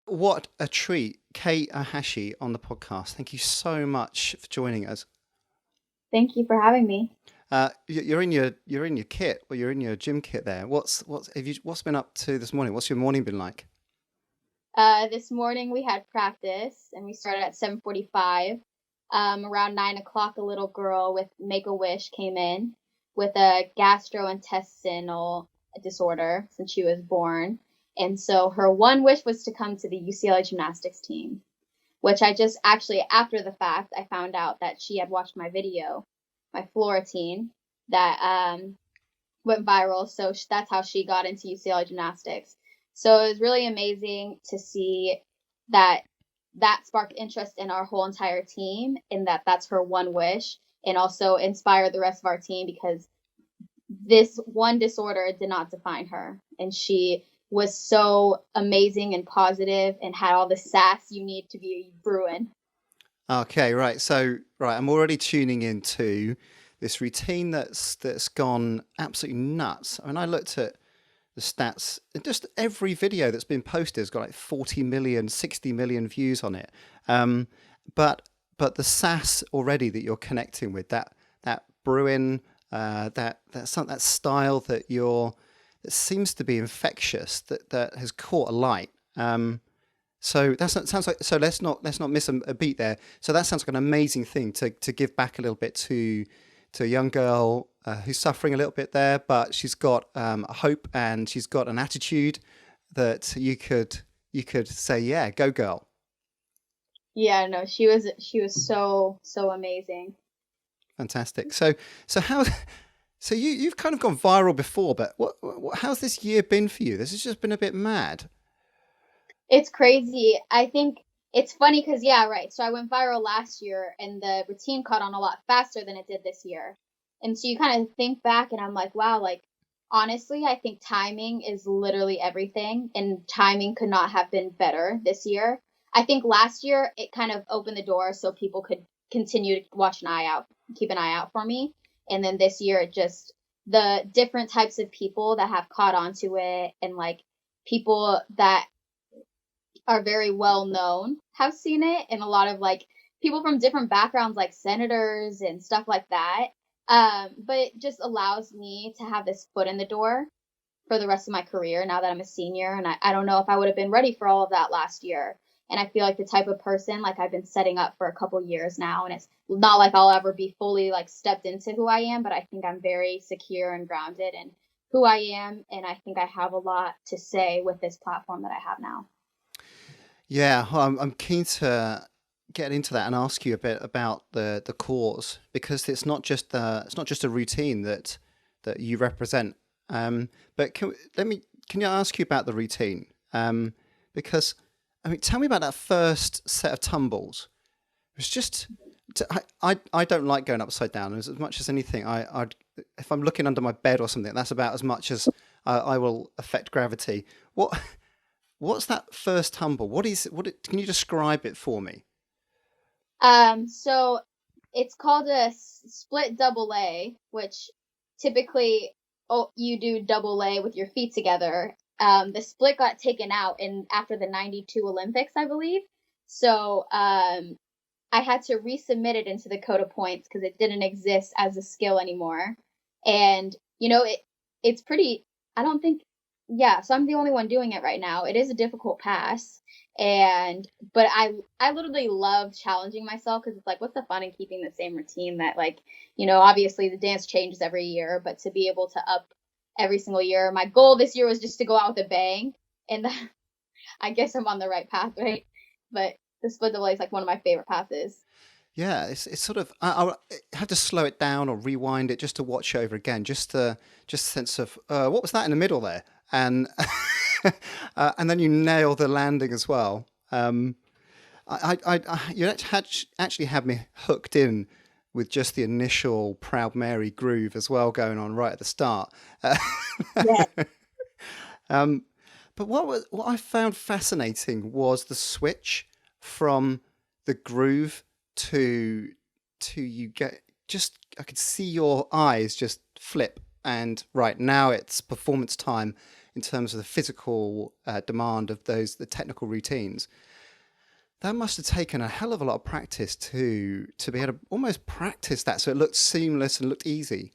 What a treat. Kate Ohashi on the podcast. Thank you so much for joining us. Thank you for having me. You're in your kit, or you're in your gym kit there. What's been up to this morning? What's your morning been like? This morning we had practice and we started at 7:45. Around 9 o'clock, a little girl with Make-A-Wish came in with a gastrointestinal disorder since she was born. And so her one wish was to come to the UCLA gymnastics team, which I just actually, after the fact, I found out that she had watched my video, my floor routine that went viral. So that's how she got into UCLA gymnastics. So it was really amazing to see that that sparked interest in our whole entire team, and that's her one wish, and also inspired the rest of our team because this one disorder did not define her, and she was so amazing and positive and had all the sass you need to be Bruin. Okay, right. So, right, I'm already tuning into this routine that's gone absolutely nuts. I mean, I looked at the stats. And just every video that's been posted has got like 40 million, 60 million views on it. Um, but the sass already that you're connecting with, that Bruin, that style that seems to be infectious, that has caught a light. So sounds like, so let's not miss a beat there. So that sounds like an amazing thing to give back a little bit to a young girl who's suffering a little bit there, but she's got a hope and she's got an attitude that you could say, yeah, go girl. Yeah, no, she was so amazing. Fantastic. So how so you've kind of gone viral before, but how's this year been for you? This has just been a bit mad. It's crazy. I think it's funny because, yeah, right. So I went viral last year and the routine caught on a lot faster than it did this year. And so you kind of think back and I'm like, wow, like honestly, I think timing is literally everything. And timing could not have been better this year. I think last year it kind of opened the door so people could continue to watch an eye out, keep an eye out for me. And then this year it just, the different types of people that have caught onto it and like people that are very well known have seen it, and a lot of like people from different backgrounds like senators and stuff like that. But it just allows me to have this foot in the door for the rest of my career now that I'm a senior, and I don't know if I would have been ready for all of that last year. And I feel like the type of person like I've been setting up for a couple years now, and it's not like I'll ever be fully like stepped into who I am, but I think I'm very secure and grounded in who I am, and I think I have a lot to say with this platform that I have now. Yeah, well, I'm keen to get into that and ask you a bit about the cause, because it's not just a routine that you represent. But can you ask you about the routine? Because I mean, tell me about that first set of tumbles. It was just I don't like going upside down as much as anything. I if I'm looking under my bed or something, that's about as much as I will affect gravity. What What's that first tumble? Can you describe it for me? So it's called a split double A, which typically you do double A with your feet together. The split got taken out in after the '92 Olympics, I believe. So I had to resubmit it into the code of points because it didn't exist as a skill anymore. And it's pretty. I don't think. Yeah, so I'm the only one doing it right now. It is a difficult pass, and but I literally love challenging myself because it's like, what's the fun in keeping the same routine that like obviously the dance changes every year, but to be able to up every single year. My goal this year was just to go out with a bang, and I guess I'm on the right path, right? But the split double is like one of my favorite passes. Yeah, it's sort of I have to slow it down or rewind it just to watch over again, just sense of what was that in the middle there, and and then you nail the landing as well. You actually had me hooked in with just the initial Proud Mary groove as well going on right at the start. Yeah. Um, but what I found fascinating was the switch from the groove to you get just I could see your eyes just flip, and right now it's performance time. in terms of the physical demand of the technical routines. That must have taken a hell of a lot of practice to be able to almost practice that so it looked seamless and looked easy.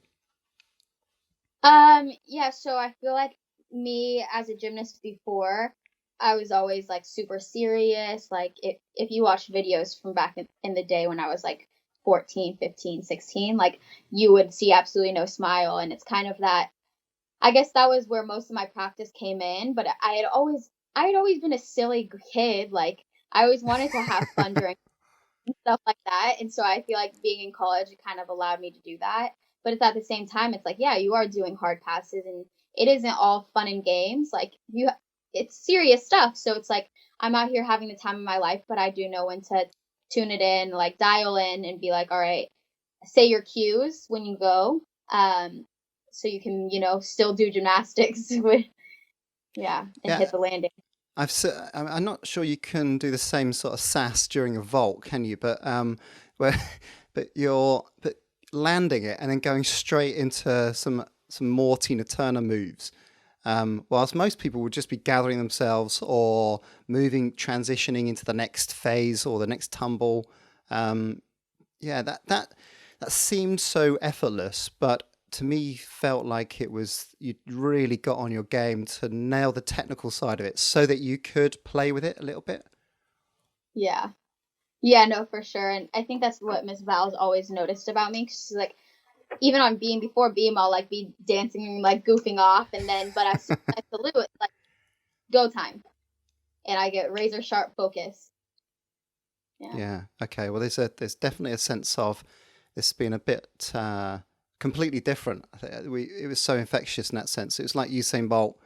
Yeah, so I feel like me as a gymnast before, I was always like super serious. Like if you watch videos from back in the day when I was like 14, 15, 16, like you would see absolutely no smile. And it's kind of that, I guess that was where most of my practice came in, but I had always been a silly kid. Like I always wanted to have fun during stuff like that. And so I feel like being in college, it kind of allowed me to do that. But it's at the same time, it's like, yeah, you are doing hard passes and it isn't all fun and games. Like it's serious stuff. So it's like, I'm out here having the time of my life, but I do know when to tune it in, like dial in and be like, all right, say your cues when you go. So you can, still do gymnastics with, and hit the landing. I'm not sure you can do the same sort of sass during a vault, can you? But where, but landing it and then going straight into some more Tina Turner moves, whilst most people would just be gathering themselves or transitioning into the next phase or the next tumble. That seemed so effortless, but to me felt like you really got on your game to nail the technical side of it so that you could play with it a little bit. Yeah. Yeah, no, for sure. And I think that's what Miss Val's always noticed about me. 'Cause she's like, even on Beam, before Beam, I'll like be dancing and like goofing off. And then, but as soon as I salute, it's like go time. And I get razor sharp focus. Yeah. Okay. Well, there's definitely a sense of this being a bit completely different. It was so infectious in that sense. It was like Usain Bolt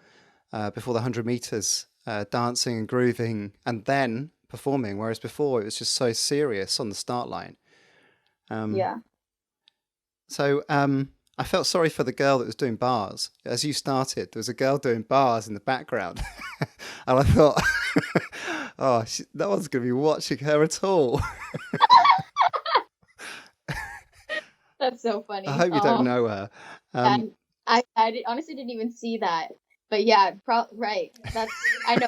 before the 100 meters, dancing and grooving, and then performing. Whereas before it was just so serious on the start line. So I felt sorry for the girl that was doing bars. As you started, there was a girl doing bars in the background, and I thought, no one's going to be watching her at all. That's so funny. I hope you don't know her. And I honestly didn't even see that. But yeah, right. I know.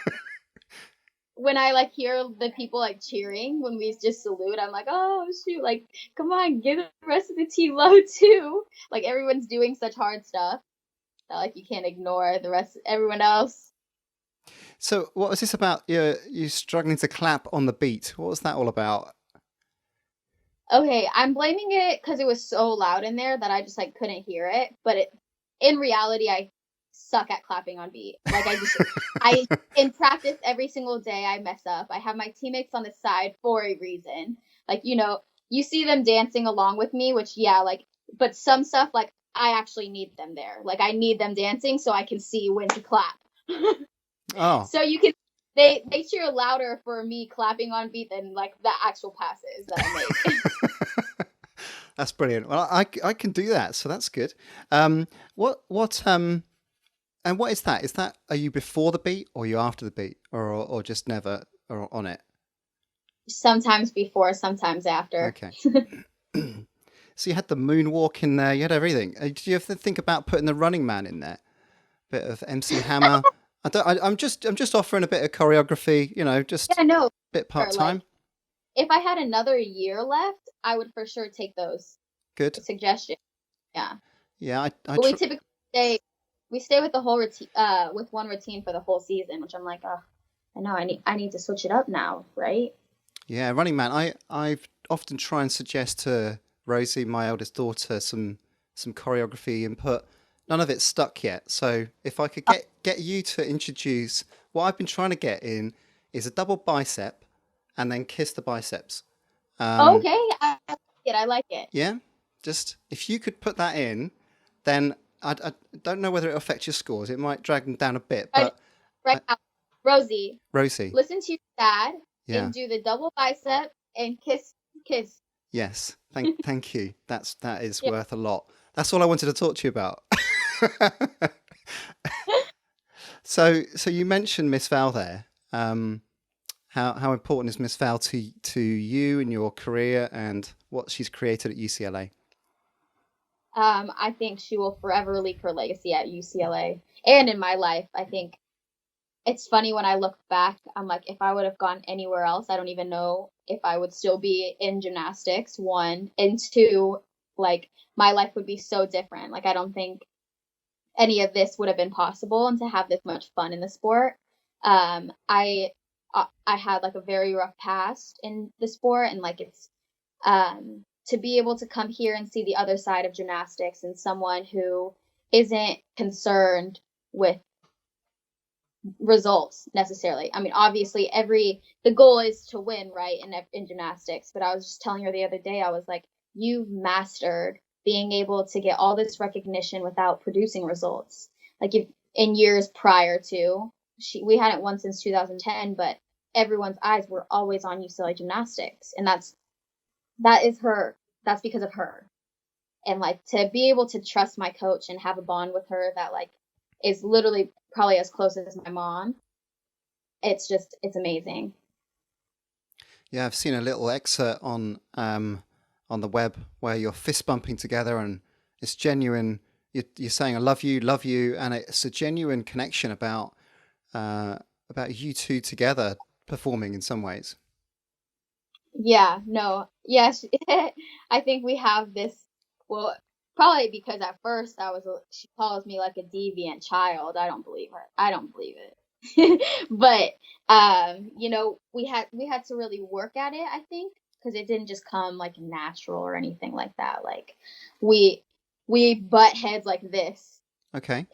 When I like hear the people like cheering when we just salute, I'm like, oh shoot, like come on, give the rest of the team love too. Like everyone's doing such hard stuff that like you can't ignore everyone else. So what was this about? You struggling to clap on the beat? What was that all about? Okay, I'm blaming it because it was so loud in there that I just like couldn't hear it. But in reality, I suck at clapping on beat. Like I in practice every single day I mess up. I have my teammates on the side for a reason. Like you see them dancing along with me, which but some stuff like I actually need them there. Like I need them dancing so I can see when to clap. Oh. So you can. They cheer louder for me clapping on beat than like the actual passes that I make. That's brilliant. Well, I can do that, so that's good. And what is that? Are you before the beat or are you after the beat, or just never or on it? Sometimes before, sometimes after. Okay. So you had the moonwalk in there. You had everything. Did you have to think about putting the Running Man in there? Bit of MC Hammer. I'm just offering a bit of choreography. Just bit part time. Like, if I had another year left, I would for sure take those. Good suggestions. Yeah. Yeah, we typically stay with the whole routine, with one routine for the whole season, which I'm like, oh, I know I need to switch it up now, right? Yeah, Running Man. I've often try and suggest to Rosie, my eldest daughter, some choreography input. None of it's stuck yet. So if I could get you to introduce what I've been trying to get in is a double bicep and then kiss the biceps. Okay, I like it. Yeah, just if you could put that in, then I don't know whether it'll affect your scores. It might drag them down a bit, but now, Rosie, listen to your dad and do the double bicep and kiss. Yes, thank you. That is worth a lot. That's all I wanted to talk to you about. So you mentioned Miss Val there. How important is Miss Val to you and your career and what she's created at UCLA? I think she will forever leave her legacy at UCLA and in my life. I think it's funny when I look back, I'm like, if I would have gone anywhere else, I don't even know if I would still be in gymnastics, one. And two, like, my life would be so different. Like, I don't think any of this would have been possible and to have this much fun in the sport. I had like a very rough past in the sport, and like it's to be able to come here and see the other side of gymnastics and someone who isn't concerned with results necessarily. I mean, obviously, the goal is to win, right? In gymnastics. But I was just telling her the other day, I was like, you've mastered being able to get all this recognition without producing results. Like if in years prior to, we hadn't won since 2010, but everyone's eyes were always on UCLA gymnastics, and that is her. That's because of her. And like to be able to trust my coach and have a bond with her that like is literally probably as close as my mom. It's amazing. Yeah, I've seen a little excerpt on the web where you're fist bumping together, and it's genuine. You're saying "I love you," and it's a genuine connection about you two together performing in some ways. Yeah, no, yes, I think we have this. Well, probably because at first she calls me like a deviant child. I don't believe her. I don't believe it. But we had to really work at it. I think because it didn't just come like natural or anything like that. Like we we butt heads like this. Okay.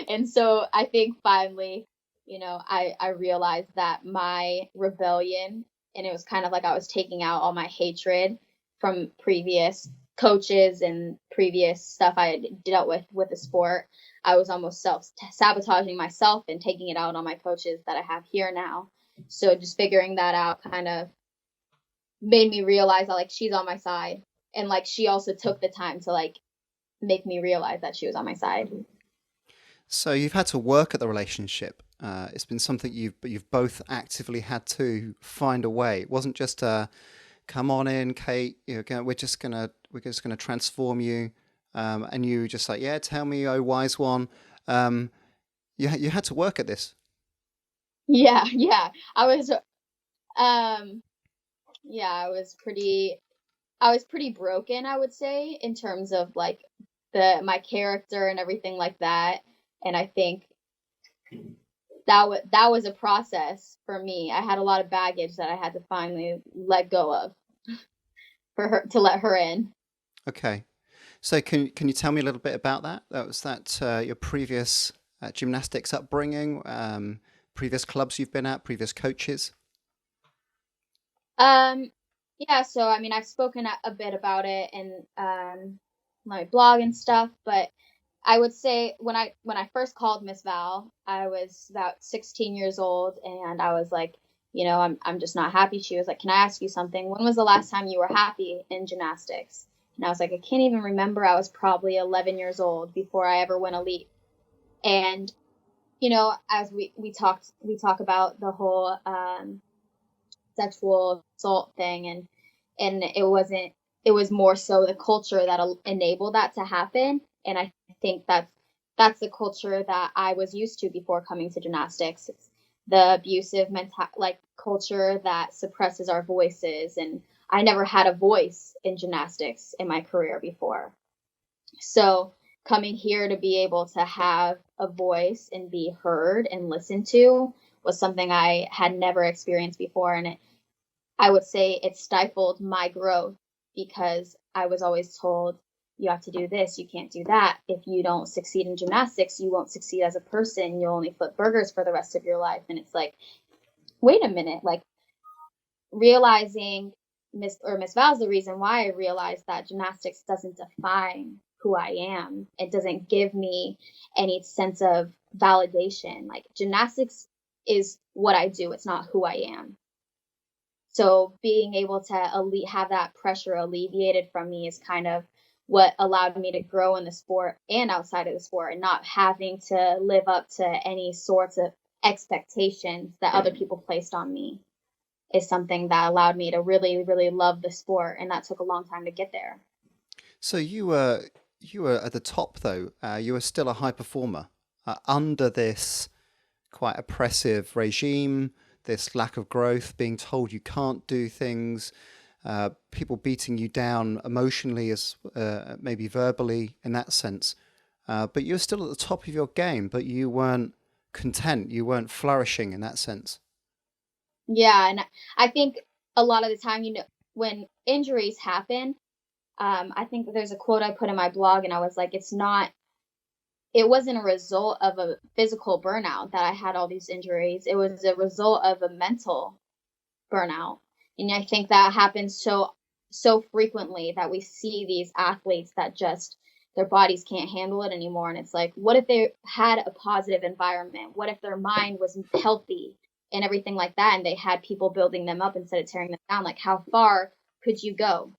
And so I think finally, I realized that my rebellion, and it was kind of like I was taking out all my hatred from previous coaches and previous stuff I had dealt with the sport. I was almost self sabotaging myself and taking it out on my coaches that I have here now. So just figuring that out kind of made me realize that like she's on my side, and like she also took the time to like make me realize that she was on my side. So you've had to work at the relationship. It's been something you've both actively had to find a way. It wasn't just come on in, Kate. We're just gonna transform you, and you were just like, yeah, tell me, oh wise one. Um, you had to work at this. Yeah, yeah. Um yeah, I was pretty broken, I would say, in terms of like my character and everything like that. And I think that was a process for me. I had a lot of baggage that I had to finally let go of for her to let her in. Okay. So can you tell me a little bit about that? Your previous gymnastics upbringing, previous clubs you've been at, previous coaches. Um yeah, so I mean I've spoken a bit about it in my blog and stuff, but I would say when I first called Miss Val, I was about 16 years old, and I was like, I'm just not happy. She was like, "Can I ask you something? When was the last time you were happy in gymnastics?" And I was like, "I can't even remember. I was probably 11 years old before I ever went elite." And as we talk about the whole sexual assault thing, and it was more so the culture that enabled that to happen. And I think that's the culture that I was used to before coming to gymnastics. It's the abusive like culture that suppresses our voices, and I never had a voice in gymnastics in my career before. So coming here to be able to have a voice and be heard and listened to was something I had never experienced before. And I would say it stifled my growth because I was always told, you have to do this, you can't do that. If you don't succeed in gymnastics, you won't succeed as a person. You'll only flip burgers for the rest of your life. And it's like, wait a minute, like realizing Miss Val's the reason why I realized that gymnastics doesn't define who I am. It doesn't give me any sense of validation. Like gymnastics is what I do, it's not who I am. So being able to have that pressure alleviated from me is kind of what allowed me to grow in the sport and outside of the sport, and not having to live up to any sorts of expectations that other people placed on me is something that allowed me to really, really love the sport. And that took a long time to get there. So you were at the top though. You were still a high performer under this quite oppressive regime, this lack of growth, being told you can't do things, people beating you down emotionally as maybe verbally in that sense. But you're still at the top of your game, but you weren't content. You weren't flourishing in that sense. Yeah, and I think a lot of the time, when injuries happen, I think there's a quote I put in my blog, and I was like, it wasn't a result of a physical burnout that I had all these injuries. It was a result of a mental burnout. And I think that happens so frequently that we see these athletes that just their bodies can't handle it anymore. And it's like, what if they had a positive environment? What if their mind was healthy and everything like that, and they had people building them up instead of tearing them down? Like, how far could you go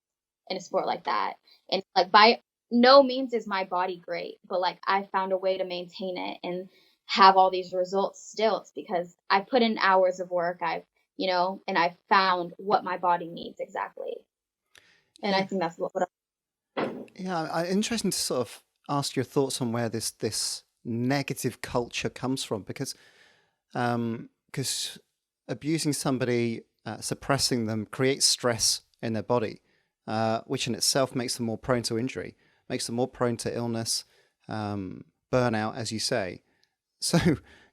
in a sport like that? And like, by no means is my body great, but like, I found a way to maintain it and have all these results still. It's because I put in hours of work. And I found what my body needs exactly. And I Yeah, think that's what yeah. Interesting to sort of ask your thoughts on where this negative culture comes from, because abusing somebody, suppressing them, creates stress in their body, which in itself makes them more prone to injury, makes them more prone to illness, burnout, as you say. So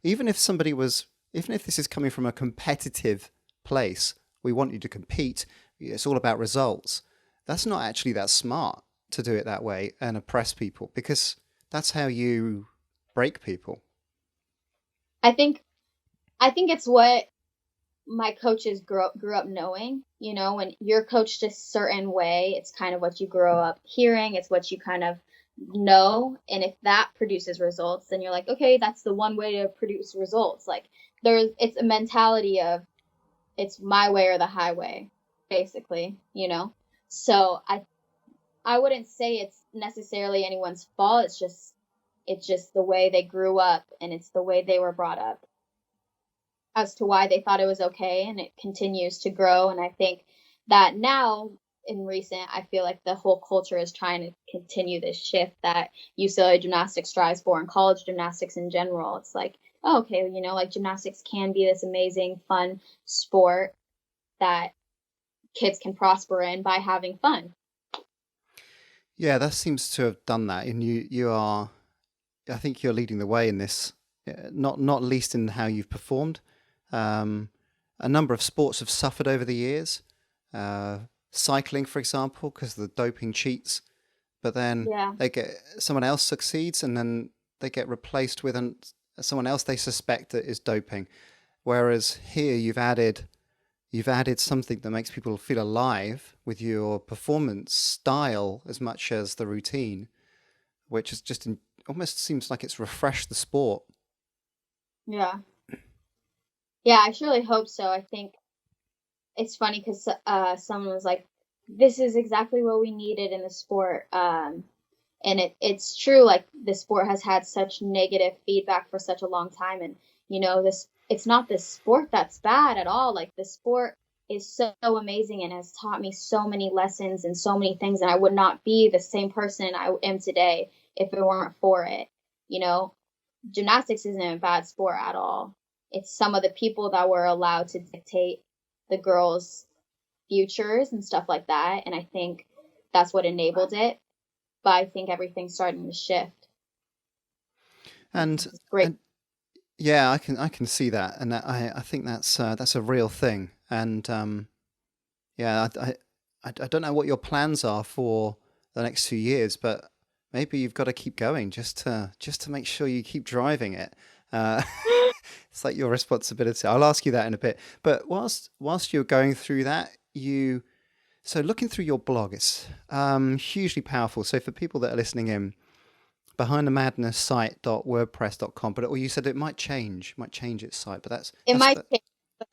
even if somebody was, even if this is coming from a competitive place, we want you to compete. It's all about results. That's not actually that smart to do it that way and oppress people because that's how you break people. I think I think it's what my coaches grew up knowing. When you're coached a certain way, it's kind of what you grow up hearing, it's what you kind of know. And if that produces results, then you're like, okay, that's the one way to produce results. Like, it's a mentality of it's my way or the highway, basically. So I wouldn't say it's necessarily anyone's fault. It's just the way they grew up, and it's the way they were brought up as to why they thought it was okay, and it continues to grow. And I think that now in recent, I feel like the whole culture is trying to continue this shift that UCLA gymnastics strives for, and college gymnastics in general. It's like, oh, okay, like gymnastics can be this amazing, fun sport that kids can prosper in by having fun. Yeah, that seems to have done that. And you are, I think you're leading the way in this, not least in how you've performed. Um, a number of sports have suffered over the years. Uh, Cycling, for example, because of the doping cheats, but then Yeah. they get someone else succeeds, and then they get replaced with someone else they suspect that is doping. Whereas here, you've added something that makes people feel alive with your performance style as much as the routine, which is almost seems like it's refreshed the sport. Yeah. Yeah, I surely hope so. I think it's funny because someone was like, "This is exactly what we needed in the sport," and it's true. Like, the sport has had such negative feedback for such a long time, and this it's not the sport that's bad at all. Like, the sport is so amazing and has taught me so many lessons and so many things, and I would not be the same person I am today if it weren't for it. You know, Gymnastics isn't a bad sport at all. It's some of the people that were allowed to dictate the girls' futures and stuff like that. And I think that's what enabled it. But I think everything's starting to shift. And It's great. and yeah, I can see that, and I think that's a real thing. And yeah, I don't know what your plans are for the next 2 years, but maybe you've got to keep going just to make sure you keep driving it. Uh, it's like your responsibility. I'll ask you that in a bit. But whilst you're going through that, so looking through your blog, it's hugely powerful. So for people that are listening in, behindthemadnesssite.wordpress.com. But or you said it might change its site, but that's It that's might the, take, but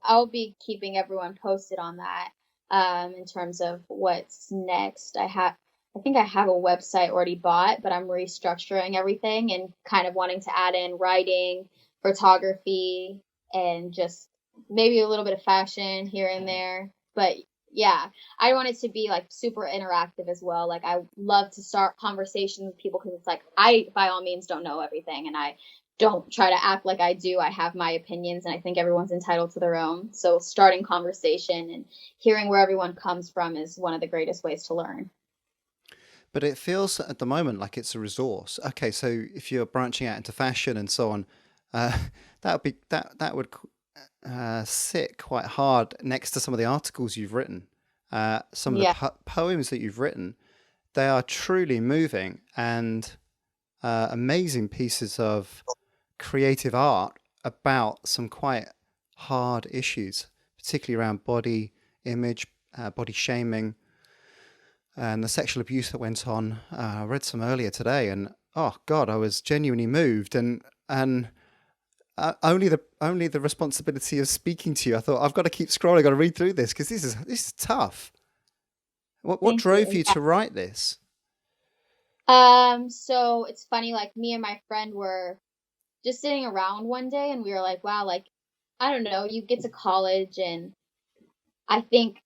I'll be keeping everyone posted on that. In terms of what's next. I think I have a website already bought, but I'm restructuring everything and kind of wanting to add in writing, photography, and just maybe a little bit of fashion here and there. But Yeah, I want it to be like super interactive as well. Like I love to start conversations with people because it's like I by all means don't know everything, and I don't try to act like I do. I have my opinions, and I think everyone's entitled to their own. So starting conversation and hearing where everyone comes from is one of the greatest ways to learn. But it feels at the moment like it's a resource. Okay, so if you're branching out into fashion and so on, uh, that would sit quite hard next to some of the articles you've written. Some of the Yeah, poems that you've written, they are truly moving and amazing pieces of creative art about some quite hard issues, particularly around body image, body shaming, and the sexual abuse that went on. I read some earlier today, and oh God, I was genuinely moved, and only the responsibility of speaking to you. I thought I've got to keep scrolling, I've got to read through this because this is tough. What thank you. drove you Yeah. to write this? So it's funny, like me and my friend were just sitting around one day and we were like, wow, like I don't know, you get to college and I think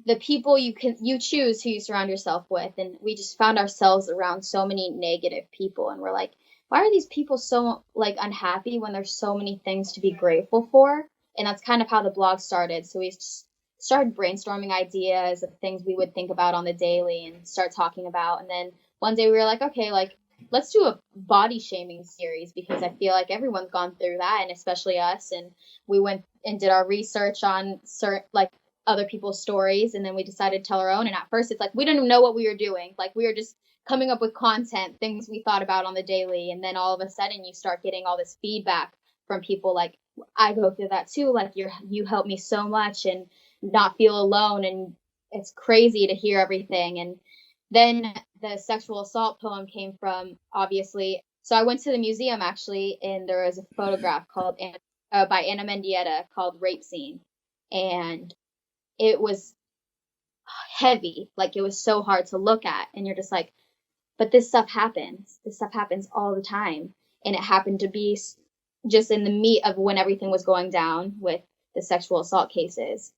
the people you choose who you surround yourself with, and we just found ourselves around so many negative people and we're like, why are these people so like unhappy when there's so many things to be grateful for? And that's kind of how the blog started. So we just started brainstorming ideas of things we would think about on the daily and start talking about, and then one day we were like, okay, like let's do a body shaming series because I feel like everyone's gone through that, and especially us. And we went and did our research on certain like other people's stories, and then we decided to tell our own. And at first it's like we didn't even know what we were doing, like we were just coming up with content, things we thought about on the daily, and then all of a sudden you start getting all this feedback from people like, I go through that too, like you helped me so much and not feel alone, and it's crazy to hear everything. And then the sexual assault poem came from, obviously, so I went to the museum actually, and there was a photograph called by Anna Mendieta called Rape Scene, and it was heavy. Like it was so hard to look at. And you're just like, but this stuff happens. This stuff happens all the time. And it happened to be just in the meat of when everything was going down with the sexual assault cases.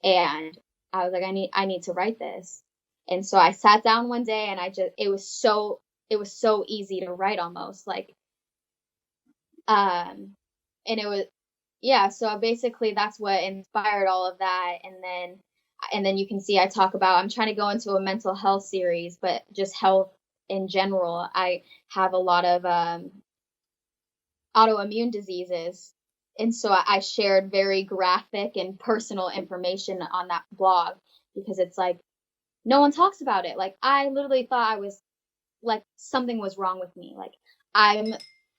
And I was like, I need to write this. And so I sat down one day and it was so easy to write almost like, um, and it was, yeah, so basically that's what inspired all of that. And then you can see I talk about, I'm trying to go into a mental health series, but just health in general. I have a lot of autoimmune diseases, and so I shared very graphic and personal information on that blog because it's like no one talks about it. Like I literally thought I was like something was wrong with me. Like I'm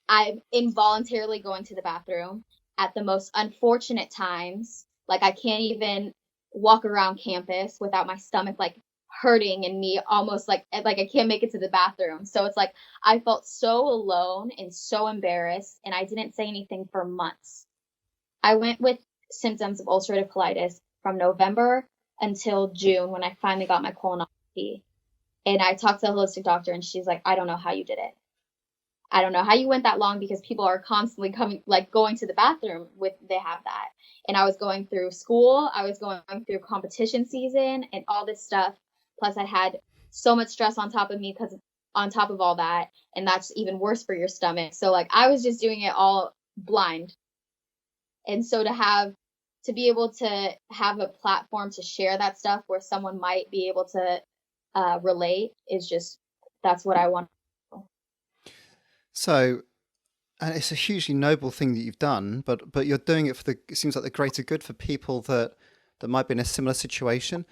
I'm involuntarily going to the bathroom at the most unfortunate times. Like I can't even walk around campus without my stomach like hurting and me almost like I can't make it to the bathroom. So it's like I felt so alone and so embarrassed, and I didn't say anything for months. I went with symptoms of ulcerative colitis from November until June when I finally got my colonoscopy. And I talked to a holistic doctor, and she's like, I don't know how you did it. I don't know how you went that long because people are constantly coming, like going to the bathroom with, they have that. And I was going through school, I was going through competition season and all this stuff. Plus, I had so much stress on top of me because on top of all that, and that's even worse for your stomach. So, like, I was just doing it all blind. And so to be able to have a platform to share that stuff where someone might be able to relate is just, that's what I want. So, and it's a hugely noble thing that you've done, but you're doing it for the, it seems like the greater good for people that might be in a similar situation,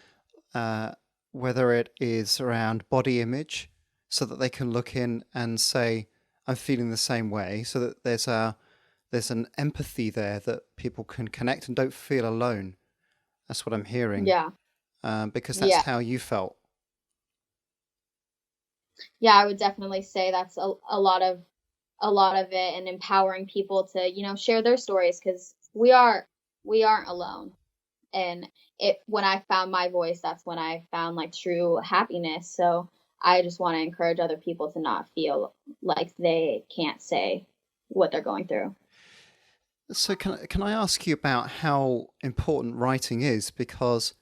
uh, whether it is around body image, so that they can look in and say, I'm feeling the same way, so that there's an empathy there that people can connect and don't feel alone. That's what I'm hearing, Yeah. because that's Yeah. how you felt. Yeah, I would definitely say that's a lot of it, and empowering people to, share their stories because we aren't alone. And it when I found my voice, that's when I found like true happiness. So I just want to encourage other people to not feel like they can't say what they're going through. So can I ask you about how important writing is? Because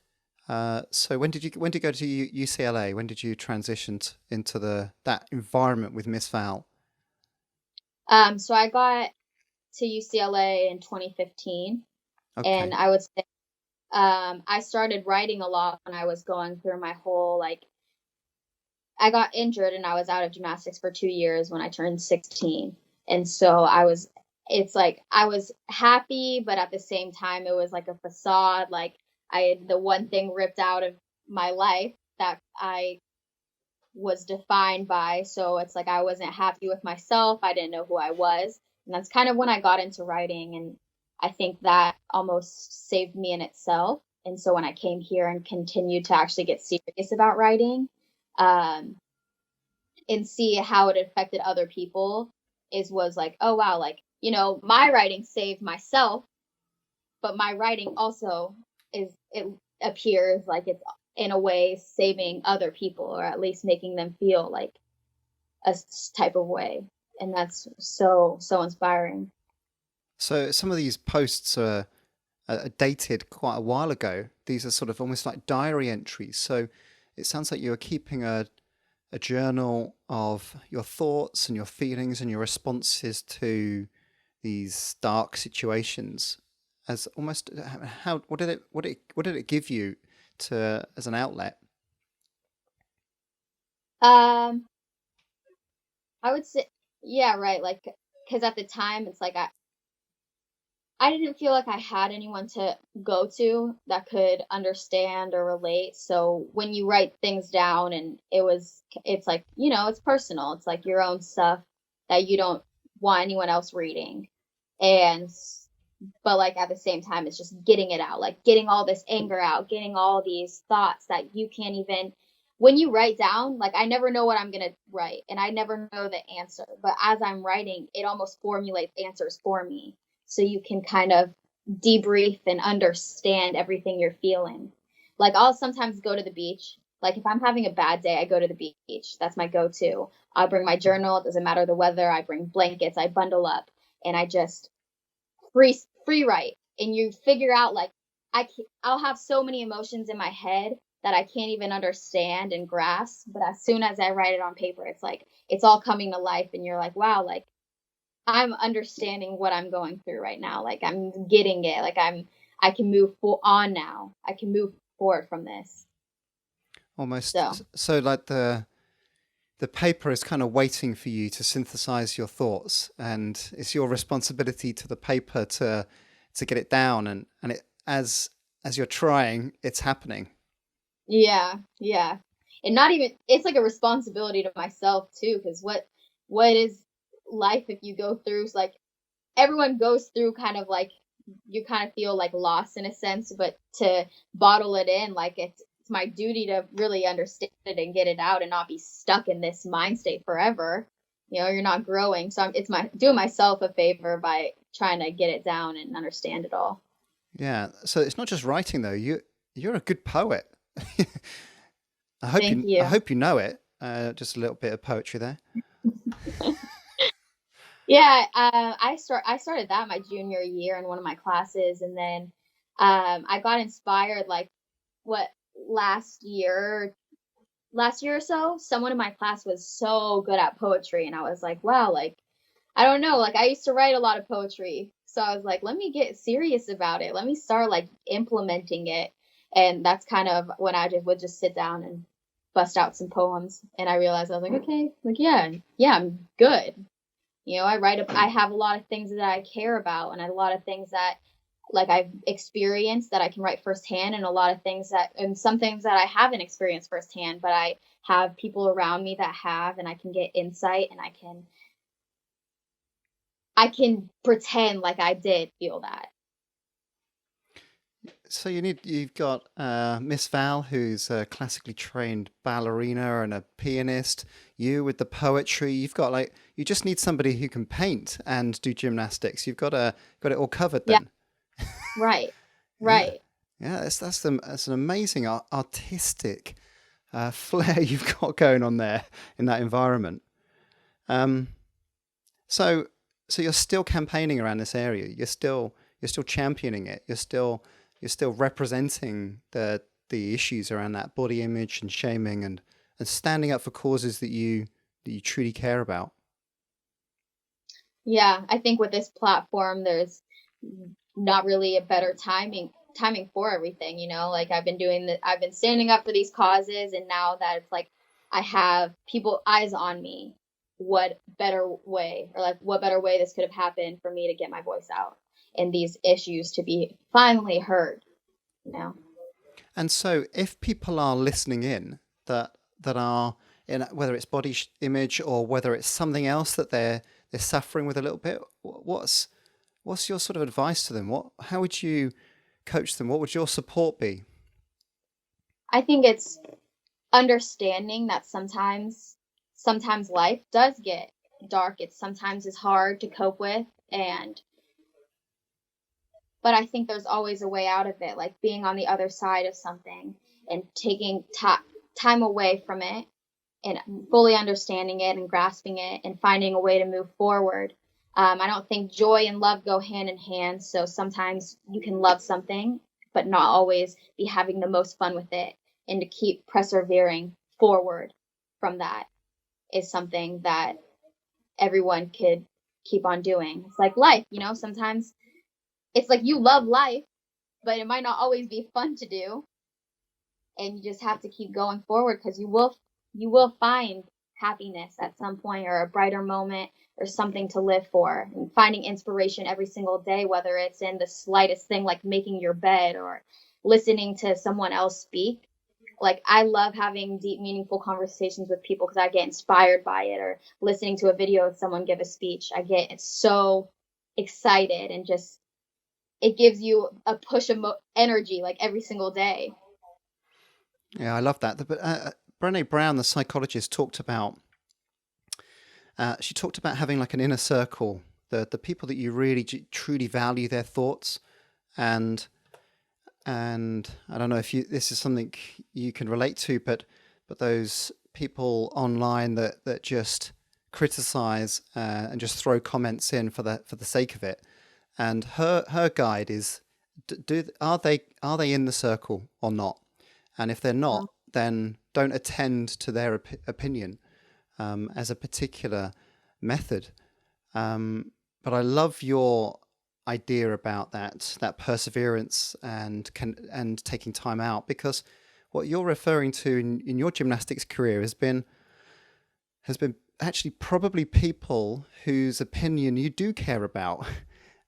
So when did you go to UCLA? When did you transition into that environment with Miss Val? So I got to UCLA in 2015, and Okay. I would say I started writing a lot when I was going through my whole like I got injured and I was out of gymnastics for 2 years when I turned 16. And so it's like I was happy, but at the same time, it was like a facade. Like I had the one thing ripped out of my life that I was defined by. So it's like I wasn't happy with myself. I didn't know who I was. And that's kind of when I got into writing. And I think that almost saved me in itself. And so when I came here and continued to actually get serious about writing, um, and see how it affected other people was like, oh wow, like, my writing saved myself, but my writing also it appears like it's in a way saving other people, or at least making them feel like a type of way. And that's so inspiring. So some of these posts are dated quite a while ago. These are sort of almost like diary entries. So it sounds like you are keeping a journal of your thoughts and your feelings and your responses to these dark situations as almost how what did it give you to as an outlet? um I would say, yeah, right, like, because at the time it's like I didn't feel like I had anyone to go to that could understand or relate. So when you write things down, and it's like, it's personal. It's like your own stuff that you don't want anyone else reading. And, but like at the same time, it's just getting it out, like getting all this anger out, getting all these thoughts that you can't even, when you write down, like I never know what I'm going to write and I never know the answer. But as I'm writing, it almost formulates answers for me, so you can kind of debrief and understand everything you're feeling. Like I'll sometimes go to the beach. Like if I'm having a bad day, I go to the beach. That's my go-to. I bring my journal. It doesn't matter the weather. I bring blankets. I bundle up and I just free write. And you figure out like I'll have so many emotions in my head that I can't even understand and grasp. But as soon as I write it on paper, it's like it's all coming to life, and you're like, wow, like I'm understanding what I'm going through right now. Like I'm getting it. Like I can move on now. I can move forward from this. Almost So so like the paper is kind of waiting for you to synthesize your thoughts, and it's your responsibility to the paper to get it down, and it as you're trying, it's happening. yeah, yeah. And not even, it's like a responsibility to myself too, because what is life if you go through, like everyone goes through kind of like, you kind of feel like lost in a sense, but to bottle it in, like it's my duty to really understand it and get it out and not be stuck in this mind state forever. You're not growing. So it's my doing myself a favor by trying to get it down and understand it all. Yeah. So it's not just writing though. You're a good poet. Thank I you. hope you know it. Just a little bit of poetry there. Yeah, I started that my junior year in one of my classes, and then I got inspired like what last year last year or so, someone in my class was so good at poetry, and I was like, wow, like I don't know, like I used to write a lot of poetry, so I was like, let me get serious about it. Let me start like implementing it, and that's kind of when I just would just sit down and bust out some poems, and I realized I was like, okay, like yeah, I'm good. I have a lot of things that I care about, and a lot of things that like I've experienced that I can write firsthand, and a lot of things and some things that I haven't experienced firsthand, but I have people around me that have, and I can get insight, and I can pretend like I did feel that. So you've got Miss Val, who's a classically trained ballerina and a pianist. You with the poetry. You've got like you just need somebody who can paint and do gymnastics. You've got it all covered Yeah, then. right, Yeah, right. yeah. That's an amazing artistic flair you've got going on there in that environment. Um, so you're still campaigning around this area. You're still championing it. You're still representing the issues around that body image and shaming, and standing up for causes that you truly care about. Yeah, I think with this platform, there's not really a better timing for everything, you know? Like I've been standing up for these causes, and now that it's like I have people eyes on me, what better way, or like what better way this could have happened for me to get my voice out and these issues to be finally heard, you know? And so, if people are listening in that are in, whether it's body image or whether it's something else that they're suffering with a little bit, what's your sort of advice to them? How would you coach them? What would your support be? I think it's understanding that sometimes life does get dark. It sometimes is hard to cope with, but I think there's always a way out of it, like being on the other side of something and taking time away from it and fully understanding it and grasping it and finding a way to move forward. I don't think joy and love go hand in hand. So sometimes you can love something, but not always be having the most fun with it. And to keep persevering forward from that is something that everyone could keep on doing. It's like life, you know, sometimes it's like you love life, but it might not always be fun to do. And you just have to keep going forward, because you will find happiness at some point, or a brighter moment, or something to live for, and finding inspiration every single day, whether it's in the slightest thing like making your bed or listening to someone else speak. Like I love having deep, meaningful conversations with people because I get inspired by it, or listening to a video of someone give a speech. I get so excited, and just it gives you a push of energy like every single day. Yeah, I love that. But Brené Brown, the psychologist, talked about having like an inner circle, the people that you really truly value their thoughts, and I don't know if this is something you can relate to, but those people online that just criticize and just throw comments in for the sake of it. And her guide is, are they in the circle or not? And if they're not, then don't attend to their opinion as a particular method. But I love your idea about that perseverance and taking time out, because what you're referring to in your gymnastics career has been actually probably people whose opinion you do care about,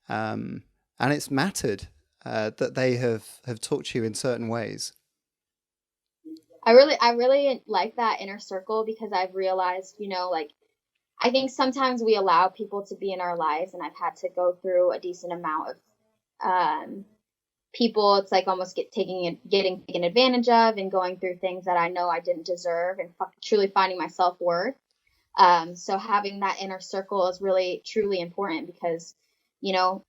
and it's mattered that they have taught you in certain ways. I really like that inner circle, because I've realized, you know, like I think sometimes we allow people to be in our lives, and I've had to go through a decent amount of people. It's like almost getting taken advantage of, and going through things that I know I didn't deserve, and truly finding my self-worth. So having that inner circle is really truly important, because, you know,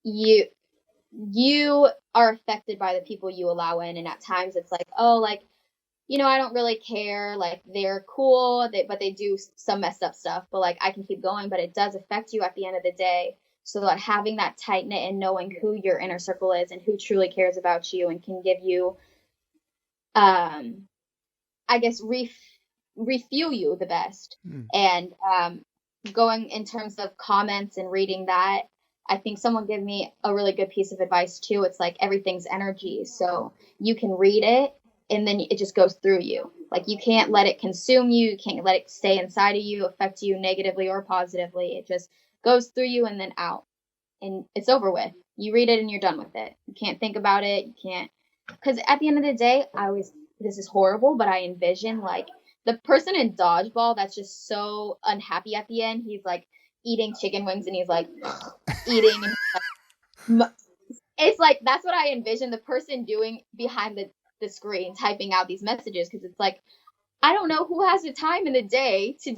you are affected by the people you allow in, and at times it's like, oh, like, you know, I don't really care, like they're cool, but they do some messed up stuff, but like I can keep going, but it does affect you at the end of the day. So that having that tight knit and knowing who your inner circle is and who truly cares about you and can give you I guess refuel you the best. And going in terms of comments and reading that, I think someone gave me a really good piece of advice too. It's like everything's energy. So you can read it, and then it just goes through you. Like you can't let it consume you. You can't let it stay inside of you, affect you negatively or positively. It just goes through you and then out, and it's over with. You read it and you're done with it. You can't think about it. You can't, because at the end of the day, this is horrible, but I envision like the person in dodgeball that's just so unhappy at the end. He's like eating chicken wings, and he's like eating, and it's like that's what I envision the person doing behind the screen, typing out these messages, because it's like I don't know who has the time in the day to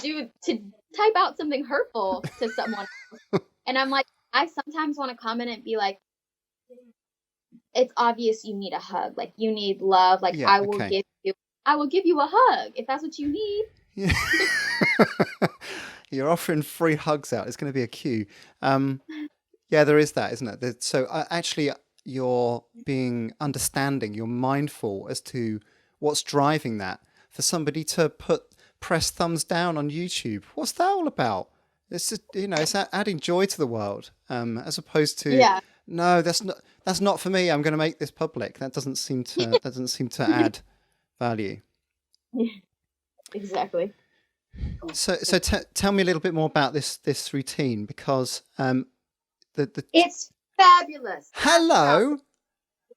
type out something hurtful to someone. And I'm like, I sometimes want to comment and be like, it's obvious you need a hug, like you need love, like Yeah, I will give you a hug if that's what you need. Yeah. You're offering free hugs out. It's going to be a queue. Yeah, there is that, isn't it? So actually, you're being understanding, you're mindful as to what's driving that. For somebody to press thumbs down on YouTube, what's that all about? It's just, it's adding joy to the world, as opposed to, Yeah. no, that's not for me. I'm going to make this public. That doesn't seem to add value. Exactly. So tell me a little bit more about this routine, because It's fabulous. hello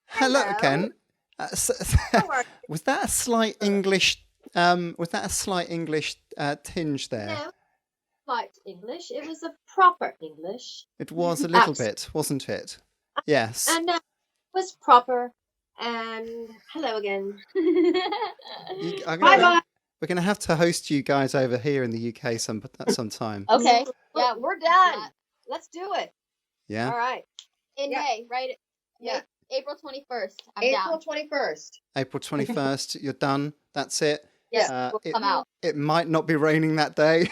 Hello. again. How are Was that a slight English? Was that a slight English tinge there? No, light English. It was a proper English. It was a little Abs- bit, wasn't it? Yes. And it was proper. And hello again. Bye-bye. We're going to have to host you guys over here in the UK sometime. Okay. Yeah, we're done. Let's do it. Yeah. All right. In Yeah. May, right? Yeah. April 21st. I'm April down. 21st. April 21st. You're done. That's it. Yeah. We'll come out. It might not be raining that day.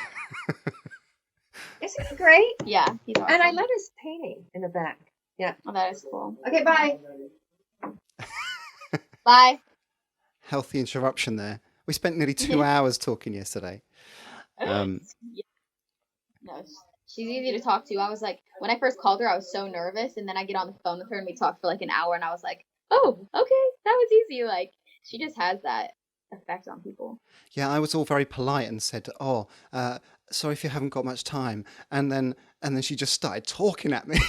Isn't it great? Yeah. He's awesome. And I let us painting in the back. Yeah. Oh, that is cool. Okay, bye. Bye. Healthy interruption there. We spent nearly 2 hours talking yesterday. No, she's easy to talk to. I was like, when I first called her, I was so nervous, and then I get on the phone with her and we talked for like an hour, and I was like, oh, okay, that was easy. Like, she just has that effect on people. Yeah, I was all very polite and said, "Oh, sorry if you haven't got much time." And then she just started talking at me.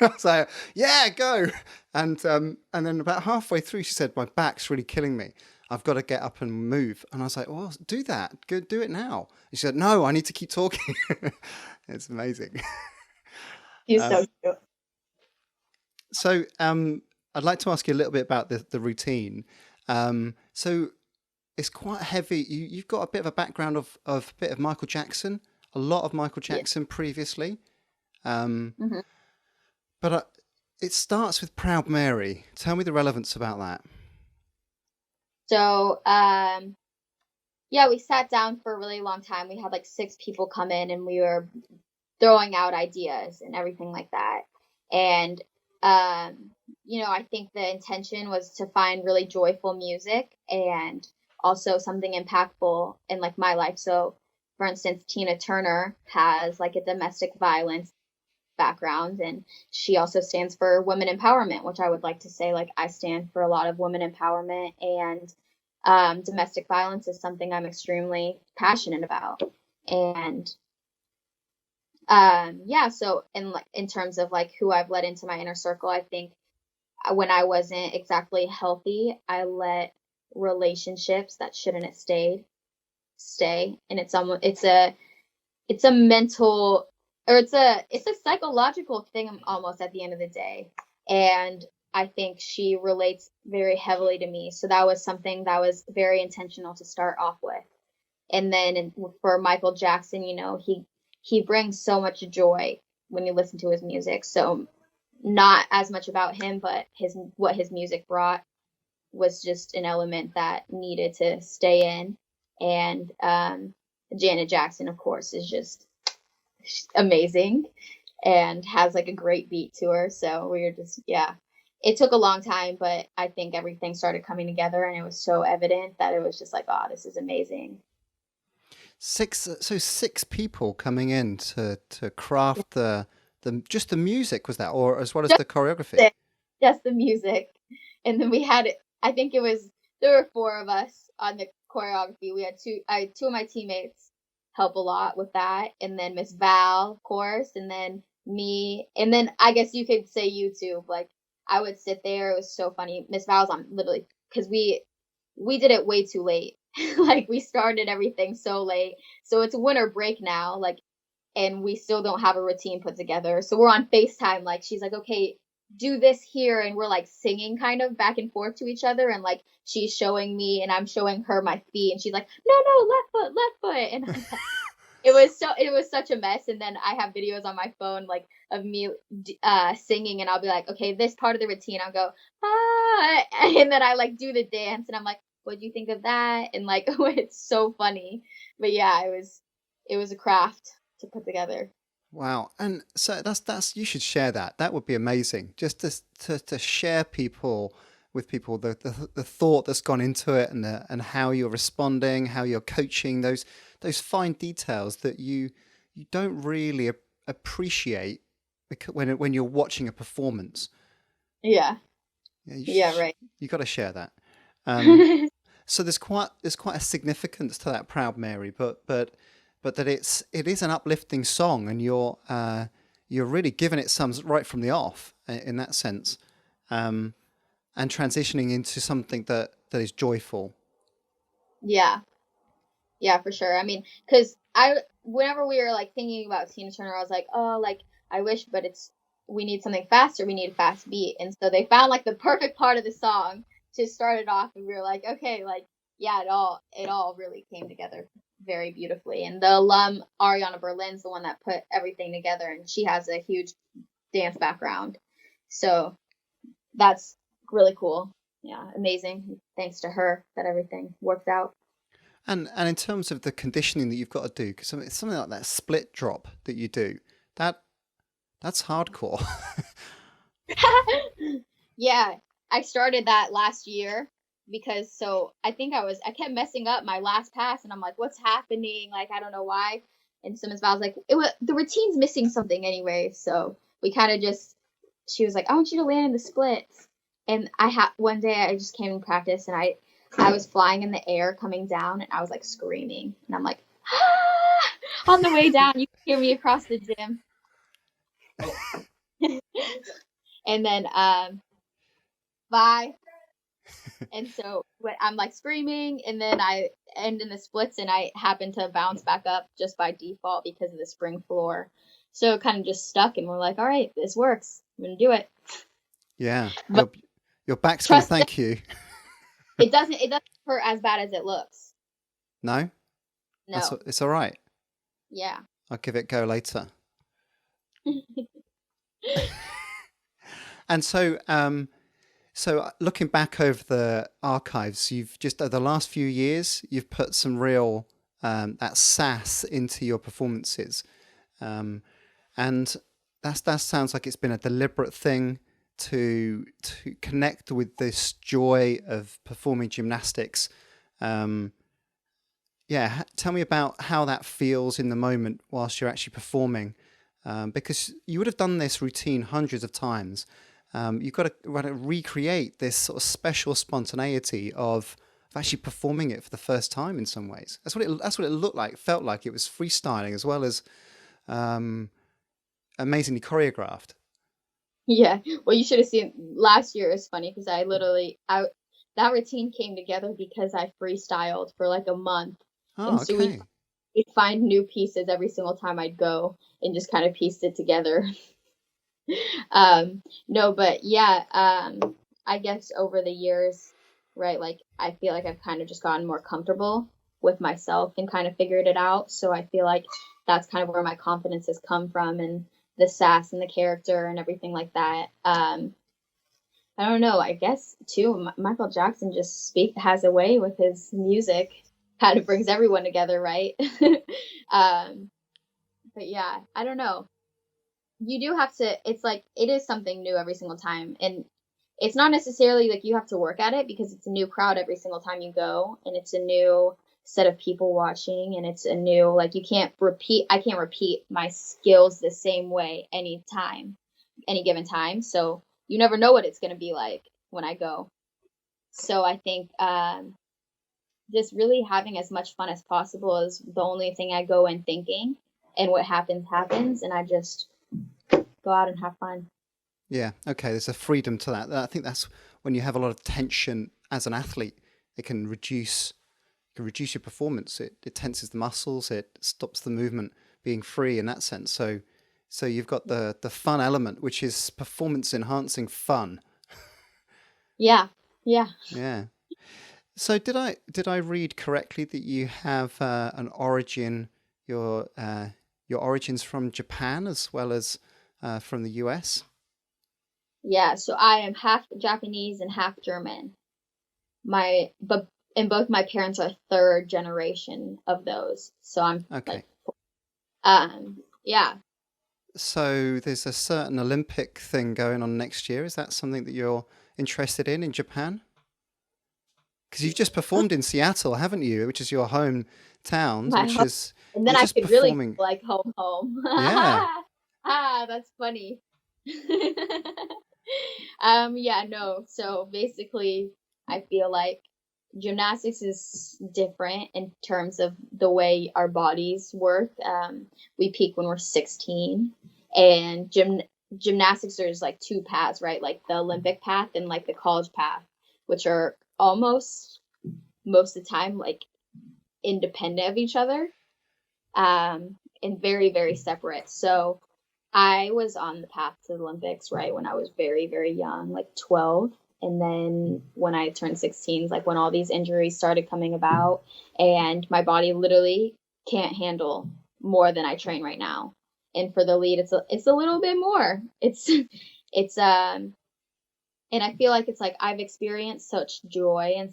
I was like, "Yeah, go." And then about halfway through, she said, "My back's really killing me. I've got to get up and move." And I was like, "Well, do that. Go do it now." And she said, "No, I need to keep talking." It's amazing. She's so cute. So, I'd like to ask you a little bit about the routine. So it's quite heavy. You've got a bit of a background of a bit of Michael Jackson, a lot of Michael Jackson previously. But it starts with Proud Mary. Tell me the relevance about that. So, we sat down for a really long time. We had like 6 people come in, and we were throwing out ideas and everything like that. And, I think the intention was to find really joyful music and also something impactful in like my life. So, for instance, Tina Turner has like a domestic violence background, and she also stands for women empowerment, which I would like to say, like, I stand for a lot of women empowerment, and domestic violence is something I'm extremely passionate about. And so in terms of like who I've let into my inner circle, I think when I wasn't exactly healthy, I let relationships that shouldn't have stay. And it's a mental, or it's a psychological thing almost at the end of the day. And I think she relates very heavily to me. So that was something that was very intentional to start off with. And then for Michael Jackson, he brings so much joy when you listen to his music. So not as much about him, but what his music brought was just an element that needed to stay in. And Janet Jackson, of course, is just amazing and has like a great beat to her. So we were just, it took a long time, but I think everything started coming together, and it was so evident that it was just like, oh, this is amazing. 6 people coming in to craft the music, was that, or as well as the choreography? Just the music. And then there were 4 of us on the choreography. We had 2 of my teammates help a lot with that, and then Miss Val, of course, and then me, and then I guess you could say YouTube. Like, I would sit there. It was so funny. Miss Val's on literally, because we did it way too late. Like, we started everything so late, so it's winter break now, like, and we still don't have a routine put together. So we're on FaceTime. Like, she's like, okay, do this here, and we're like singing kind of back and forth to each other, and like she's showing me and I'm showing her my feet, and she's like, no, left foot, and I'm like, it was such a mess. And then I have videos on my phone like of me singing, and I'll be like, okay, this part of the routine, I'll go and then I like do the dance, and I'm like, what do you think of that? And like, it's so funny. But yeah, it was a craft to put together. Wow. And so that's you should share that. That would be amazing. Just to share people with people the thought that's gone into it and how you're responding, how you're coaching, those fine details that you don't really appreciate when you're watching a performance. Yeah. Yeah, Yeah, right. you got to share that. Um, so there's quite a significance to that Proud Mary, but that it is an uplifting song, and you're really giving it some right from the off in that sense, um, and transitioning into something that is joyful. Yeah. Yeah, for sure. I mean, because whenever we were like thinking about Tina Turner, I was like, oh, like I wish, but we need something faster. We need a fast beat, and so they found like the perfect part of the song to start it off, and we were like, okay, like yeah, it all really came together very beautifully. And the alum Ariana Berlin's the one that put everything together, and she has a huge dance background, so that's really cool. Yeah, amazing. Thanks to her that everything worked out. And in terms of the conditioning that you've got to do, because something like that split drop that you do, that that's hardcore. Yeah, I started that last year because so I kept messing up my last pass and I'm like, what's happening? Like I don't know why. And so Miss Val was like, the routine's missing something anyway. So we kind of just she was like, I want you to land in the splits. And one day I just came in practice and I was flying in the air coming down and I was like screaming and I'm like, ah! On the way down you can hear me across the gym. And then bye. And so when I'm like screaming, and then I end in the splits, and I happen to bounce back up just by default because of the spring floor. So it kind of just stuck, and we're like, all right, this works. I'm gonna do it. Yeah, But your back's going to trust thank you. it doesn't hurt as bad as it looks. No, No. it's all right. Yeah. I'll give it a go later. And so looking back over the archives, you've just over the last few years, you've put some real that sass into your performances, um, and that sounds like it's been a deliberate thing to connect with this joy of performing gymnastics. Um, yeah, tell me about how that feels in the moment whilst you're actually performing, because you would have done this routine hundreds of times. You've got to recreate this sort of special spontaneity of actually performing it for the first time in some ways. That's what it looked like, felt like. It was freestyling as well as um, amazingly choreographed. Yeah. Well, you should have seen last year is funny because I that routine came together because I freestyled for like a month. Oh, And so okay. we'd find new pieces every single time I'd go and just kind of pieced it together. No, but yeah, I guess over the years, right, like I feel like I've kind of just gotten more comfortable with myself and kind of figured it out. So I feel like that's kind of where my confidence has come from and the sass and the character and everything like that. I don't know. I guess too, Michael Jackson just has a way with his music, kind of brings everyone together, right? um, but yeah, I don't know. You do have to. It's like it is something new every single time, and it's not necessarily like you have to work at it because it's a new crowd every single time you go, and it's a new set of people watching, and it's a new like you can't repeat. I can't repeat my skills the same way any given time. So you never know what it's going to be like when I go. So I think just really having as much fun as possible is the only thing I go in thinking, and what happens happens, and I just go out and have fun. Yeah, okay. There's a freedom to that. I think that's when you have a lot of tension as an athlete, it can reduce your performance. It tenses the muscles. It stops the movement being free in that sense. So you've got the fun element, which is performance enhancing fun. Yeah, yeah, Yeah. So did I read correctly that you have an origin your origins from Japan as well as from the US? yeah. So I am half Japanese and half German. But and both my parents are third generation of those. So I'm like, Okay. yeah. So there's a certain Olympic thing going on next year. Is that something that you're interested in Japan? Because you've just performed in Seattle, haven't you? Which is your hometown, My which home, is and then you're I just could really feel performing. like home. Yeah. That's funny. Yeah, no. So basically, I feel like gymnastics is different in terms of the way our bodies work. We peak when we're 16, and gymnastics there's like two paths, right? Like the Olympic path and like the college path, which are almost most of the time like independent of each other, and very, very separate. So I was on the path to the Olympics, right, when I was very, very young, like 12. And then when I turned 16, like when all these injuries started coming about, and my body literally can't handle more than I train right now. And for the lead, it's a little bit more. It's and I feel like it's like I've experienced such joy and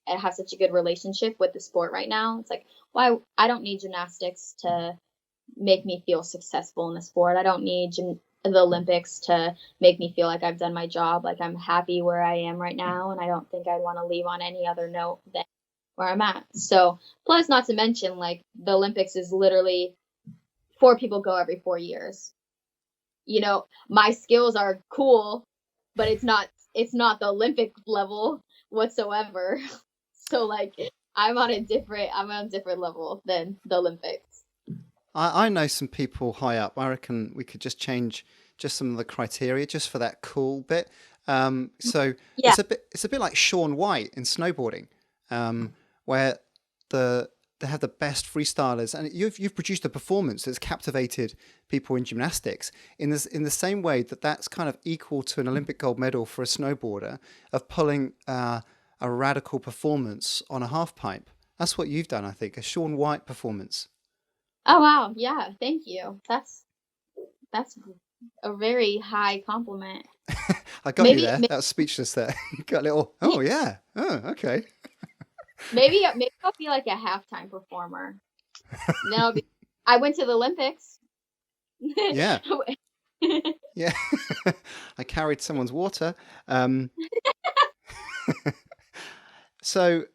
I have such a good relationship with the sport right now. It's like, why I don't need gymnastics to make me feel successful in the sport. I don't need the Olympics to make me feel like I've done my job. Like I'm happy where I am right now, and I don't think I'd want to leave on any other note than where I'm at. So, plus, not to mention, like the Olympics is literally 4 people go every 4 years. My skills are cool, but it's not the Olympic level whatsoever. So like I'm on a different level than the Olympics. I know some people high up. I reckon we could just change just some of the criteria just for that cool bit. So Yeah. it's a bit like Shaun White in snowboarding, where they have the best freestylers, and you've produced a performance that's captivated people in gymnastics in the same way that's kind of equal to an Olympic gold medal for a snowboarder of pulling a radical performance on a half pipe. That's what you've done, I think, a Shaun White performance. Oh wow, yeah, thank you. That's a very high compliment. I got you Maybe there. That was speechless there. You got a little, oh, yeah. Oh, okay. maybe I'll be like a halftime performer. Then I'll be. I went to the Olympics. Yeah. Yeah. I carried someone's water. So,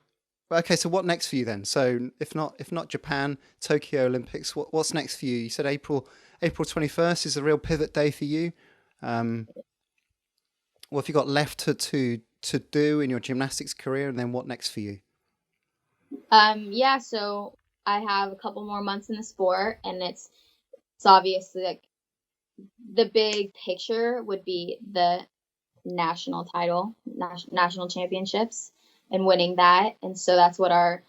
okay. So what next for you then? So if not Japan, Tokyo Olympics, what's next for you? You said April 21st is a real pivot day for you. Um, what have you got left to do in your gymnastics career? And then what next for you? Yeah, so I have a couple more months in the sport, and it's obviously like the big picture would be the national title, national championships, and winning that. And so that's what our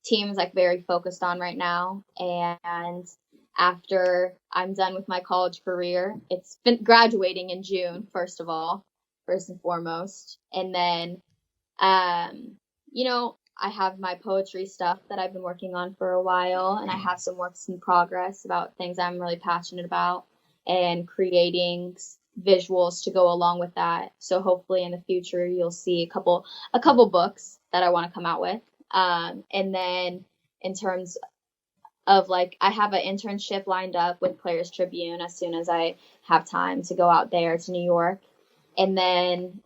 team is like very focused on right now. And after I'm done with my college career, it's been graduating in June, first and foremost. And then, I have my poetry stuff that I've been working on for a while, and I have some works in progress about things I'm really passionate about and creating visuals to go along with that. So hopefully in the future you'll see a couple books that I want to come out with. And then in terms of like I have an internship lined up with Players Tribune as soon as I have time to go out there to New York. And then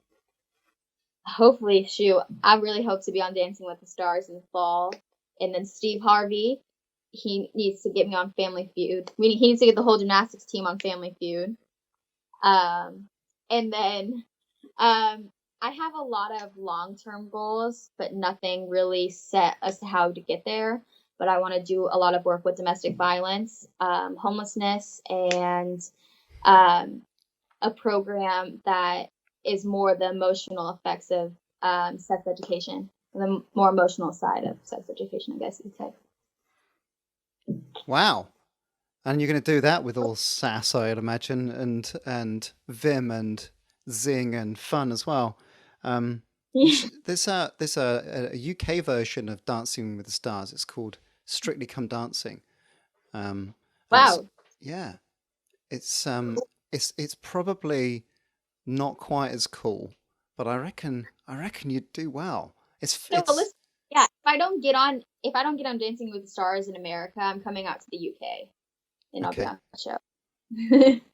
hopefully, I really hope to be on Dancing with the Stars in the fall. And then Steve Harvey, he needs to get me on Family Feud. He needs to get the whole gymnastics team on Family Feud. And then I have a lot of long-term goals, but nothing really set as to how to get there. But I want to do a lot of work with domestic violence, homelessness, and a program that is more the emotional effects of sex education, the more emotional side of sex education, I guess you could say. Wow. And you're going to do that with all sass, I'd imagine, and vim and zing and fun as well. There's a UK version of Dancing with the Stars. It's called Strictly Come Dancing. And it's Wow. yeah, it's probably not quite as cool, but I reckon you'd do well. No, It's listen, yeah. If I don't get on Dancing with the Stars in America, I'm coming out to the UK and I'll be okay. on the show.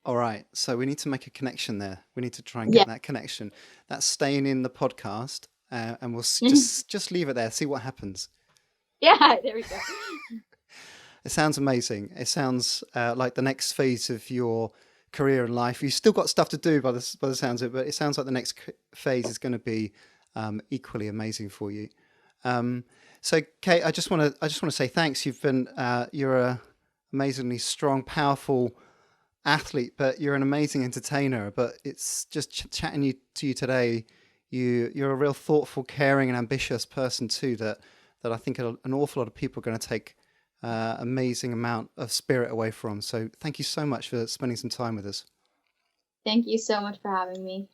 All right. So we need to make a connection there. We need to try and Yeah. get that connection. That's staying in the podcast, and we'll just leave it there. See what happens. Yeah, there we go. It sounds amazing. It sounds like the next phase of your career and life. You've still got stuff to do by the sounds of it, but it sounds like the next phase is going to be equally amazing for you. So, Kate, I just want to say thanks. You're a amazingly strong, powerful athlete, but you're an amazing entertainer. But it's just chatting to you today. You're a real thoughtful, caring, and ambitious person too. That I think an awful lot of people are going to take amazing amount of spirit away from. So thank you so much for spending some time with us. Thank you so much for having me.